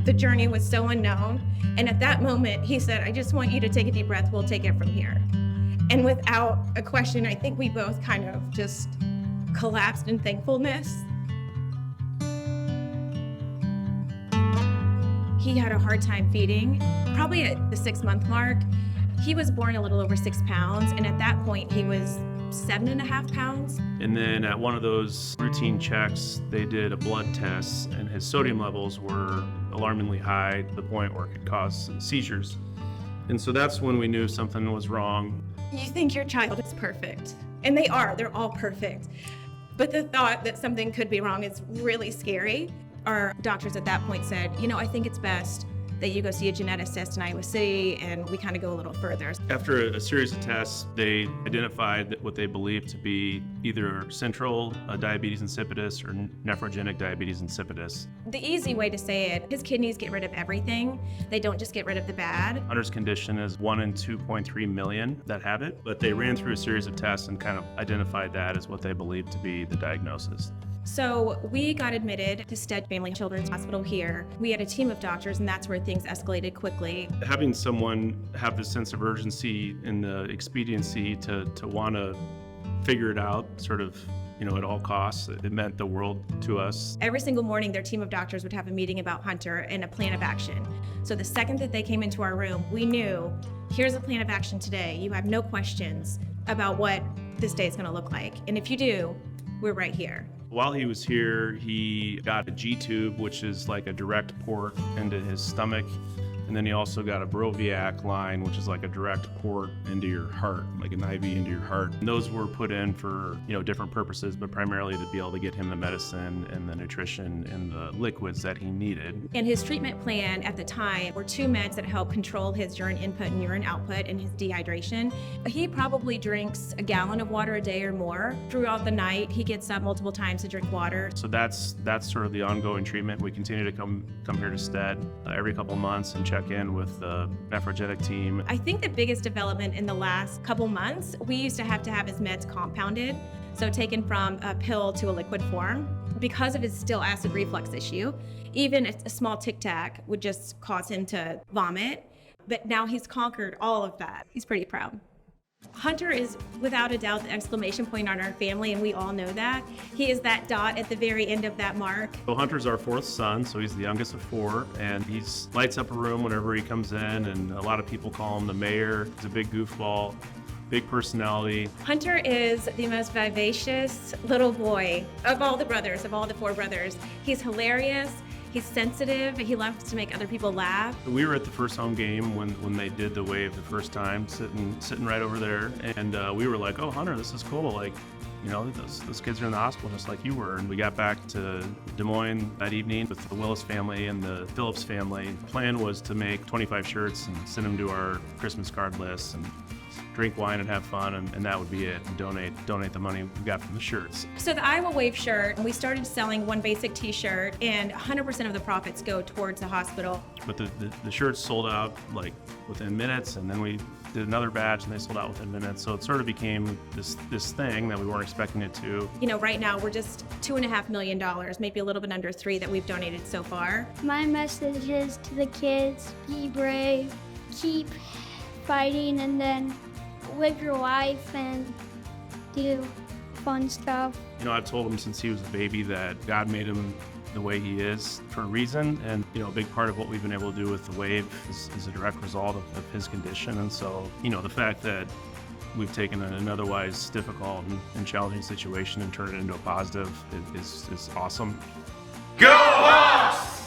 The journey was so unknown. And at that moment, he said, I just want you to take a deep breath. We'll take it from here. And without a question, I think we both kind of just collapsed in thankfulness. He had a hard time feeding. Probably at the 6-month mark, he was born a little over 6 pounds. And at that point, he was 7.5 pounds. And then at one of those routine checks, they did a blood test, and his sodium levels were alarmingly high to the point where it could cause seizures. And so that's when we knew something was wrong. You think your child is perfect, and they are, they're all perfect. But the thought that something could be wrong is really scary. Our doctors at that point said, I think it's best that you go see a geneticist in Iowa City, and we kind of go a little further. After a series of tests, they identified what they believed to be either central diabetes insipidus or nephrogenic diabetes insipidus. The easy way to say it, his kidneys get rid of everything. They don't just get rid of the bad. Hunter's condition is 1 in 2.3 million that have it, but they ran through a series of tests and kind of identified that as what they believed to be the diagnosis. So we got admitted to Stead Family Children's Hospital here. We had a team of doctors, and that's where things escalated quickly. Having someone have the sense of urgency and the expediency to want to figure it out sort of, at all costs, it meant the world to us. Every single morning, their team of doctors would have a meeting about Hunter and a plan of action. So the second that they came into our room, we knew, here's a plan of action today. You have no questions about what this day is going to look like. And if you do, we're right here. While he was here, he got a G-tube, which is like a direct port into his stomach. And then he also got a Broviac line, which is like a direct port into your heart, like an IV into your heart. And those were put in for, different purposes, but primarily to be able to get him the medicine and the nutrition and the liquids that he needed. And his treatment plan at the time were 2 meds that help control his urine input and urine output and his dehydration. He probably drinks a gallon of water a day or more. Throughout the night, he gets up multiple times to drink water. So that's sort of the ongoing treatment. We continue to come here to Stead every couple months and check in with the nephrogenic team. I think the biggest development in the last couple months, we used to have his meds compounded, so taken from a pill to a liquid form. Because of his still acid reflux issue, even a small Tic Tac would just cause him to vomit. But now he's conquered all of that. He's pretty proud. Hunter is without a doubt the exclamation point on our family, and we all know that. He is that dot at the very end of that mark. So Hunter's our 4th son, so he's the youngest of 4, and he lights up a room whenever he comes in, and a lot of people call him the mayor. He's a big goofball, big personality. Hunter is the most vivacious little boy of all the 4 brothers. He's hilarious. He's sensitive. He loves to make other people laugh. We were at the first home game when they did the wave the first time, sitting right over there, and we were like, "Oh, Hunter, this is cool! Like, those kids are in the hospital just like you were." And we got back to Des Moines that evening with the Willis family and the Phillips family. The plan was to make 25 shirts and send them to our Christmas card list and drink wine and have fun, and that would be it, and donate the money we got from the shirts. So the Iowa Wave shirt, we started selling one basic t-shirt, and 100% of the profits go towards the hospital. But the shirts sold out like within minutes, and then we did another batch and they sold out within minutes. So it sort of became this thing that we weren't expecting it to. Right now we're just $2.5 million, maybe a little bit under 3 that we've donated so far. My message is to the kids, be brave, keep fighting, and then live your life and do fun stuff. I've told him since he was a baby that God made him the way he is for a reason, and a big part of what we've been able to do with the Wave is a direct result of his condition. And so the fact that we've taken an otherwise difficult and challenging situation and turned it into a positive is awesome. Go Hawks!